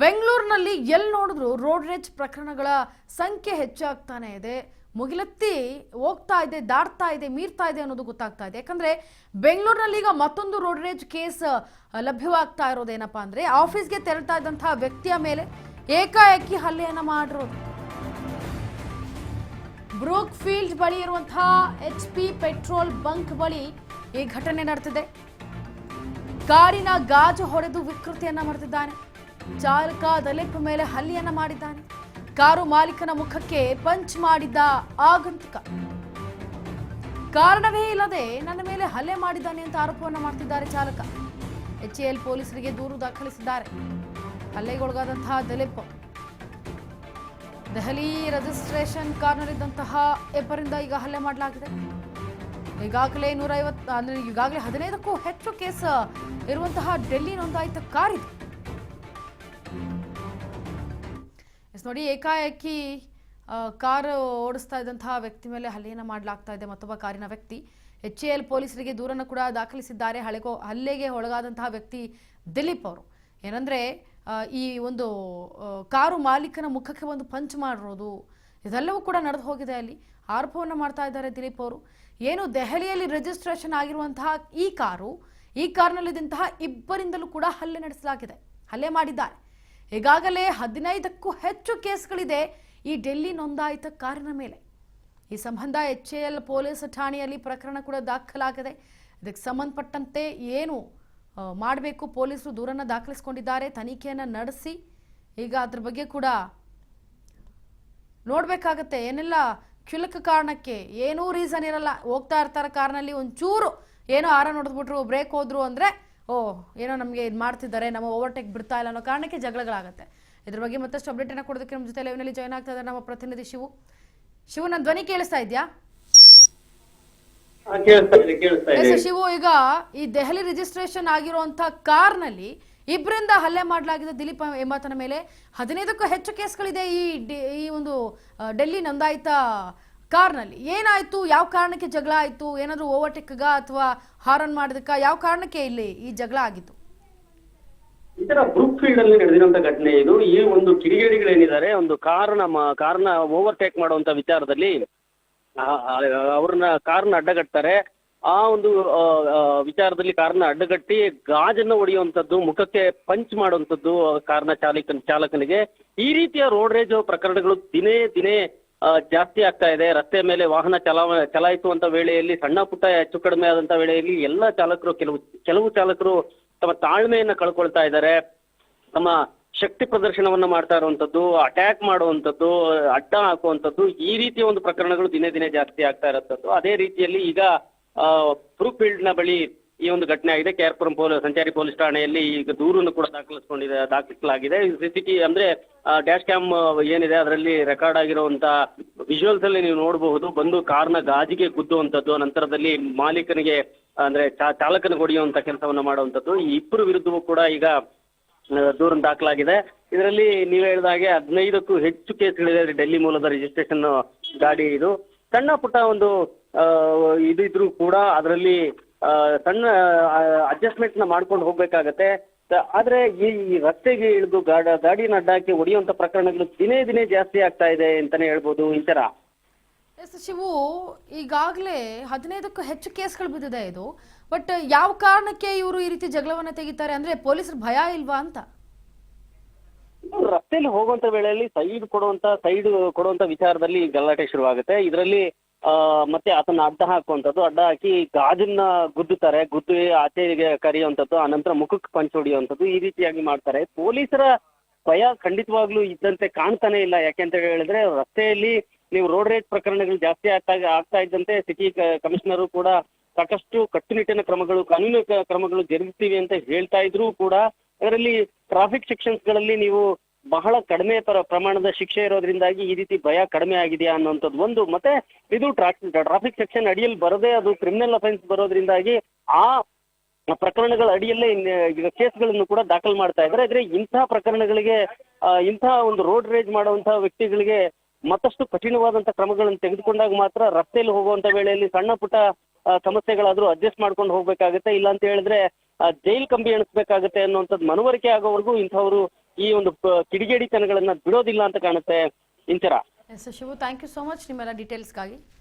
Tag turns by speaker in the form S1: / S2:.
S1: ಬೆಂಗಳೂರಿನಲ್ಲಿ ಎಲ್ಲಿ ನೋಡಿದ್ರು ರೋಡ್ ರೇಜ್ ಪ್ರಕರಣಗಳ ಸಂಖ್ಯೆ ಹೆಚ್ಚಾಗ್ತಾನೆ ಇದೆ. ಮುಗಿಲೆತ್ತಿ ಹೋಗ್ತಾ ಇದೆ, ದಾಟ್ತಾ ಇದೆ, ಮೀರ್ತಾ ಇದೆ ಅನ್ನೋದು ಗೊತ್ತಾಗ್ತಾ ಇದೆ. ಯಾಕಂದ್ರೆ ಬೆಂಗಳೂರಿನಲ್ಲಿ ಈಗ ಮತ್ತೊಂದು ರೋಡ್ ರೇಜ್ ಕೇಸ್ ಲಭ್ಯವಾಗ್ತಾ ಇರೋದೇನಪ್ಪಾ ಅಂದ್ರೆ ಆಫೀಸ್ಗೆ ತೆರಳ್ತಾ ಇದ್ದಂತಹ ವ್ಯಕ್ತಿಯ ಮೇಲೆ ಏಕಾಏಕಿ ಹಲ್ಲೆಯನ್ನ ಮಾಡಿರೋದು. ಬ್ರೂಕ್ ಫೀಲ್ಡ್ ಬಳಿ ಇರುವಂತಹ HP ಪೆಟ್ರೋಲ್ ಬಂಕ್ ಬಳಿ ಈ ಘಟನೆ ನಡೆದಿದೆ. ಕಾರಿನ ಗಾಜು ಹೊಡೆದು ವಿಕೃತಿಯನ್ನ ಮಾಡುತ್ತಿದ್ದಾನೆ. ಚಾಲಕ ದಲಿಪ್ ಮೇಲೆ ಹಲ್ಲೆಯನ್ನ ಮಾಡಿದ್ದಾನೆ. ಕಾರು ಮಾಲೀಕನ ಮುಖಕ್ಕೆ ಪಂಚ್ ಮಾಡಿದ್ದ ಆಗಂತುಕ. ಕಾರಣವೇ ಇಲ್ಲದೆ ನನ್ನ ಮೇಲೆ ಹಲ್ಲೆ ಮಾಡಿದ್ದಾನೆ ಅಂತ ಆರೋಪವನ್ನ ಮಾಡ್ತಿದ್ದಾರೆ ಚಾಲಕ. HAL ಪೊಲೀಸರಿಗೆ ದೂರು ದಾಖಲಿಸಿದ್ದಾರೆ. ಹಲ್ಲೆಗೊಳಗಾದಂತಹ ದಲಿಪ್ ದೆಹಲಿ ರಿಜಿಸ್ಟ್ರೇಷನ್ ಕಾರ್ನಲ್ಲಿದ್ದಂತಹ ಇಬ್ಬರಿಂದ ಈಗ ಹಲ್ಲೆ ಮಾಡಲಾಗಿದೆ. ಈಗಾಗಲೇ 15ಕ್ಕೂ ಹೆಚ್ಚು ಕೇಸ್ ಇರುವಂತಹ ಡೆಲ್ಲಿ ನೋಂದಾಯಿತ ಕಾರ್ ಇದು. ನೋಡಿ, ಏಕಾಏಕಿ ಕಾರ್ ಓಡಿಸ್ತಾ ಇದ್ದಂತಹ ವ್ಯಕ್ತಿ ಮೇಲೆ ಹಲ್ಲೆಯನ್ನ ಮಾಡಲಾಗ್ತಾ ಇದೆ. ಮತ್ತೊಬ್ಬ ಕಾರಿನ ವ್ಯಕ್ತಿ HAL ಪೊಲೀಸರಿಗೆ ದೂರನ್ನು ಕೂಡ ದಾಖಲಿಸಿದ್ದಾರೆ. ಹಲ್ಲೆಗೆ ಒಳಗಾದಂತಹ ವ್ಯಕ್ತಿ ದಿಲೀಪ್ ಅವರು ಏನಂದ್ರೆ ಈ ಒಂದು ಕಾರು ಮಾಲೀಕನ ಮುಖಕ್ಕೆ ಒಂದು ಪಂಚ್ ಮಾಡಿರೋದು ಇದೆಲ್ಲವೂ ಕೂಡ ನಡೆದು ಹೋಗಿದೆ. ಅಲ್ಲಿ ಆರೋಪವನ್ನು ಮಾಡ್ತಾ ಇದ್ದಾರೆ ದಿಲೀಪ್ ಅವರು. ಏನು ದೆಹಲಿಯಲ್ಲಿ ರಿಜಿಸ್ಟ್ರೇಷನ್ ಆಗಿರುವಂತಹ ಈ ಕಾರ್ನಲ್ಲಿದ್ದಂತಹ ಇಬ್ಬರಿಂದಲೂ ಕೂಡ ಹಲ್ಲೆ ನಡೆಸಲಾಗಿದೆ, ಹಲ್ಲೆ ಮಾಡಿದ್ದಾರೆ. ಈಗಾಗಲೇ 15ಕ್ಕೂ ಹೆಚ್ಚು ಕೇಸ್ಗಳಿದೆ ಈ ಡೆಲ್ಲಿ ನೋಂದಾಯಿತ ಕಾರಿನ ಮೇಲೆ. ಈ ಸಂಬಂಧ HAL ಪೊಲೀಸ್ ಠಾಣೆಯಲ್ಲಿ ಪ್ರಕರಣ ಕೂಡ ದಾಖಲಾಗಿದೆ. ಇದಕ್ಕೆ ಸಂಬಂಧಪಟ್ಟಂತೆ ಏನು ಮಾಡಬೇಕು, ಪೊಲೀಸರು ದೂರನ್ನು ದಾಖಲಿಸಿಕೊಂಡಿದ್ದಾರೆ. ತನಿಖೆಯನ್ನು ನಡೆಸಿ ಈಗ ಅದ್ರ ಬಗ್ಗೆ ಕೂಡ ನೋಡ್ಬೇಕಾಗತ್ತೆ. ಏನೆಲ್ಲ ಕ್ಷುಲ್ಲಕ ಕಾರಣಕ್ಕೆ ಏನೂ ರೀಸನ್ ಇರಲ್ಲ, ಹೋಗ್ತಾ ಇರ್ತಾರೆ ಕಾರ್ನಲ್ಲಿ, ಒಂಚೂರು ಏನೋ ಆರ ನೋಡಿದ್ಬಿಟ್ರು, ಬ್ರೇಕ್ ಹೋದ್ರು ಅಂದ್ರೆ ಏನೋ ನಮಗೆ ಇದು ಮಾಡ್ತಿದ್ದಾರೆ, ನಮ್ಮ ಓವರ್ಟೇಕ್ ಬಿಡ್ತಾ ಇಲ್ಲ ಅನ್ನೋ ಕಾರಣಕ್ಕೆ ಜಗಳಗಳಾಗುತ್ತೆ. ಇದ್ರ ಬಗ್ಗೆ ಮತ್ತಷ್ಟು ಅಪ್ಡೇಟ್ ಅನ್ನ ಕೊಡೋದಕ್ಕೆ ನಮ್ಮ ಜೊತೆ ಲೈವ್ನಲ್ಲಿ ಜಾಯ್ನ್ ಆಗ್ತಾ ಇದ್ದಾರೆ ನಮ್ಮ ಪ್ರತಿನಿಧಿ ಶಿವು. ನನ್ನ ಧ್ವನಿ ಕೇಳಿಸ್ತಾ ಇದೆಯಾ? ಶಿವು, ಈಗ ಈ ದೆಹಲಿ ರಿಜಿಸ್ಟ್ರೇಷನ್ ಆಗಿರುವಂತ ಕಾರ್ನಲ್ಲಿ ಇಬ್ಬರಿಂದ ಹಲ್ಲೆ ಮಾಡಲಾಗಿದೆ ದಿಲೀಪ್ ಎಂಬಾತನ ಮೇಲೆ. 15ಕ್ಕೂ ಹೆಚ್ಚು ಕೇಸ್ಗಳಿದೆ ಈ ಒಂದು ಡೆಲ್ಲಿ ನೋಂದಾಯಿತ ಕಾರ್ನಲ್ಲಿ. ಏನಾಯ್ತು, ಯಾವ ಕಾರಣಕ್ಕೆ ಜಗಳ ಆಯ್ತು? ಏನಾದ್ರು ಓವರ್ಟೇಕ್ಗ ಅಥವಾ ಹಾರನ್ ಮಾಡೋದಕ್ಕ, ಯಾವ ಕಾರಣಕ್ಕೆ ಇಲ್ಲಿ ಈ ಜಗಳ ಆಗಿತ್ತು?
S2: ಈ ತರ ಬ್ರೂಕ್ ಫೀಲ್ಡ್ ಅಲ್ಲಿ ನಡೆದಿರುವಂತ ಘಟನೆ ಇದು. ಈ ಒಂದು ಕಿಡಿಗೇಡಿಗಳೇನಿದ್ದಾರೆ, ಒಂದು ಕಾರ್ನ ಓವರ್ಟೇಕ್ ಮಾಡುವಂತ ವಿಚಾರದಲ್ಲಿ ಕಾರ್ನ ಅಡ್ಡಗಟ್ತಾರೆ. ಆ ಒಂದು ವಿಚಾರದಲ್ಲಿ ಕಾರ್ನ ಅಡ್ಡಗಟ್ಟಿ ಗಾಜನ್ನು ಹೊಡೆಯುವಂಥದ್ದು, ಮುಖಕ್ಕೆ ಪಂಚ್ ಮಾಡುವಂಥದ್ದು ಕಾರ್ನ ಚಾಲಕನಿಗೆ. ಈ ರೀತಿಯ ರೋಡ್ ರೇಜ್ ಪ್ರಕರಣಗಳು ದಿನೇ ಜಾಸ್ತಿ ಆಗ್ತಾ ಇದೆ. ರಸ್ತೆ ಮೇಲೆ ವಾಹನ ಚಲಾಯಿಸುವಂತ ವೇಳೆಯಲ್ಲಿ ಸಣ್ಣ ಪುಟ್ಟ ಹೆಚ್ಚು ಕಡಿಮೆ ಆದಂತ ವೇಳೆಯಲ್ಲಿ ಎಲ್ಲ ಚಾಲಕರು ಕೆಲವು ಚಾಲಕರು ತಮ್ಮ ತಾಳ್ಮೆಯನ್ನ ಕಳ್ಕೊಳ್ತಾ ಇದ್ದಾರೆ. ತಮ್ಮ ಶಕ್ತಿ ಪ್ರದರ್ಶನವನ್ನ ಮಾಡ್ತಾ ಇರುವಂತದ್ದು, ಅಟ್ಯಾಕ್ ಮಾಡುವಂಥದ್ದು, ಅಡ್ಡ ಹಾಕುವಂಥದ್ದು, ಈ ರೀತಿಯ ಒಂದು ಪ್ರಕರಣಗಳು ದಿನೇ ಜಾಸ್ತಿ ಆಗ್ತಾ ಇರುವಂಥದ್ದು. ಅದೇ ರೀತಿಯಲ್ಲಿ ಈಗ ಬ್ರೂಕ್ ಫೀಲ್ಡ್ ನ ಬಳಿ ಈ ಒಂದು ಘಟನೆ ಆಗಿದೆ. KR ಪುರಂ ಸಂಚಾರಿ ಪೊಲೀಸ್ ಠಾಣೆಯಲ್ಲಿ ಈಗ ದೂರನ್ನು ಕೂಡ ದಾಖಲಿಸಲಾಗಿದೆ. CCTV ಅಂದ್ರೆ ಡ್ಯಾಶ್ ಕ್ಯಾಮ್ ಏನಿದೆ ಅದರಲ್ಲಿ ರೆಕಾರ್ಡ್ ಆಗಿರುವಂತ ವಿಜುವಲ್ಸ್ ಅಲ್ಲಿ ನೀವು ನೋಡಬಹುದು. ಬಂದು ಕಾರ್ನ ಗಾಜಿಗೆ ಗುದ್ದುವಂಥದ್ದು, ನಂತರದಲ್ಲಿ ಮಾಲೀಕನಿಗೆ ಅಂದ್ರೆ ಚಾಲಕನಿಗೆ ಹೊಡೆಯುವಂತ ಕೆಲಸವನ್ನ ಮಾಡುವಂಥದ್ದು. ಈ ಇಬ್ಬರು ವಿರುದ್ಧವೂ ಕೂಡ ಈಗ ದೂರನ್ನು ದಾಖಲಾಗಿದೆ. ಇದರಲ್ಲಿ ನೀವು ಹೇಳಿದ ಹಾಗೆ 15ಕ್ಕೂ ಹೆಚ್ಚು ಕೇಸ್ಗಳಿದೆ. ಡೆಲ್ಲಿ ಮೂಲದ ರಿಜಿಸ್ಟ್ರೇಷನ್ ಗಾಡಿ ಇದು. ಸಣ್ಣ ಪುಟ್ಟ ಒಂದು ಇದ್ರೂ ಕೂಡ ಅದರಲ್ಲಿ ಸಣ್ಣ ಅಡ್ಜಸ್ಟ್ಮೆಂಟ್ ನ ಮಾಡ್ಕೊಂಡು ಹೋಗ್ಬೇಕಾಗತ್ತೆ. ಆದ್ರೆ ಈ ರಸ್ತೆಗೆ ಇಳಿದು ಗಾಡಿನ ಅಡ್ಡಾಕಿ ಹೊಡೆಯುವಂತ ಪ್ರಕರಣಗಳು ದಿನೇ ಜಾಸ್ತಿ ಆಗ್ತಾ ಇದೆ ಅಂತಾನೆ ಹೇಳ್ಬೋದು. ಈ ತರ
S1: ಶಿವು, ಈಗಾಗಲೇ 15ಕ್ಕೂ ಹೆಚ್ಚು ಕೇಸ್ಗಳು ಬಿದ್ದಿದೆ ಇದು. ಬಟ್ ಯಾವ ಕಾರಣಕ್ಕೆ ಇವರು ಈ ರೀತಿ ಜಗಳವನ್ನ ತೆಗಿತಾರೆ? ಅಂದ್ರೆ ಪೊಲೀಸರು ಭಯ ಇಲ್ವಾ ಅಂತ?
S2: ರಸ್ತೆಯಲ್ಲಿ ಹೋಗುವಂತ ವೇಳೆಯಲ್ಲಿ ಸೈಡ್ ಕೊಡುವಂತ ವಿಚಾರದಲ್ಲಿ ಗಲಾಟೆ ಶುರುವಾಗುತ್ತೆ. ಇದರಲ್ಲಿ ಮತ್ತೆ ಆತನ ಅಡ್ಡ ಹಾಕಿ ಗಾಜನ್ನ ಗುದ್ದುತ್ತಾರೆ, ಗುದ್ದು ಆಚೆಗೆ ಕರೆಯುವಂಥದ್ದು, ಆನಂತರ ಮುಖಕ್ಕೆ ಪಂಚ್ ಹೊಡೆಯುವಂಥದ್ದು, ಈ ರೀತಿಯಾಗಿ ಮಾಡ್ತಾರೆ. ಪೊಲೀಸರ ಭಯ ಖಂಡಿತವಾಗ್ಲೂ ಇದ್ದಂತೆ ಕಾಣ್ತಾನೆ ಇಲ್ಲ. ಯಾಕೆಂತ ಹೇಳಿದ್ರೆ ರಸ್ತೆಯಲ್ಲಿ ನೀವು ರೋಡ್ ರೇಜ್ ಪ್ರಕರಣಗಳು ಜಾಸ್ತಿ ಆಗ್ತಾ ಇದ್ದಂತೆ ಸಿಟಿ ಕಮಿಷನರು ಕೂಡ ಸಾಕಷ್ಟು ಕಟ್ಟುನಿಟ್ಟಿನ ಕಾನೂನು ಕ್ರಮಗಳು ಜರುಗಿಸ್ತೀವಿ ಅಂತ ಹೇಳ್ತಾ ಇದ್ರು ಕೂಡ ಅದರಲ್ಲಿ ಟ್ರಾಫಿಕ್ ಸೆಕ್ಷನ್ಸ್ ಗಳಲ್ಲಿ ನೀವು ಬಹಳ ಕಡಿಮೆ ಪ್ರಮಾಣದ ಶಿಕ್ಷೆ ಇರೋದ್ರಿಂದಾಗಿ ಈ ರೀತಿ ಭಯ ಕಡಿಮೆ ಆಗಿದೆಯಾ ಅನ್ನುವಂಥದ್ದು ಒಂದು. ಮತ್ತೆ ಇದು ಟ್ರಾಫಿಕ್ ಸೆಕ್ಷನ್ ಅಡಿಯಲ್ಲಿ ಬರದೆ ಅದು ಕ್ರಿಮಿನಲ್ ಅಫೆನ್ಸ್ ಬರೋದ್ರಿಂದಾಗಿ ಆ ಪ್ರಕರಣಗಳ ಅಡಿಯಲ್ಲೇ ಈಗ ಕೇಸ್ಗಳನ್ನು ಕೂಡ ದಾಖಲು ಮಾಡ್ತಾ ಇದ್ದಾರೆ. ಆದ್ರೆ ಇಂತಹ ಪ್ರಕರಣಗಳಿಗೆ ಇಂತಹ ಒಂದು ರೋಡ್ ರೇಜ್ ಮಾಡುವಂತಹ ವ್ಯಕ್ತಿಗಳಿಗೆ ಮತ್ತಷ್ಟು ಕಠಿಣವಾದಂತಹ ಕ್ರಮಗಳನ್ನು ತೆಗೆದುಕೊಂಡಾಗ ಮಾತ್ರ ರಸ್ತೆಯಲ್ಲಿ ಹೋಗುವಂತ ವೇಳೆಯಲ್ಲಿ ಸಣ್ಣ ಪುಟ್ಟ ಸಮಸ್ಯೆಗಳಾದ್ರೂ ಅಡ್ಜಸ್ಟ್ ಮಾಡ್ಕೊಂಡು ಹೋಗ್ಬೇಕಾಗುತ್ತೆ. ಇಲ್ಲ ಅಂತ ಹೇಳಿದ್ರೆ ಜೈಲ್ ಕಂಬಿ ಎಣಿಸ್ಬೇಕಾಗುತ್ತೆ ಅನ್ನುವಂಥದ್ದು ಮನವರಿಕೆ ಆಗೋವರೆಗೂ ಇಂಥವ್ರು ಈ ಒಂದು ಕಿಡಿಗೇಡಿತನಗಳನ್ನ ಬಿಡೋದಿಲ್ಲ ಅಂತ ಕಾಣುತ್ತೆ Inchara.
S1: Yes Shivu, thank you so much ನಿಮ್ಮೆಲ್ಲ ಡೀಟೇಲ್ಸ್ಗಾಗಿ.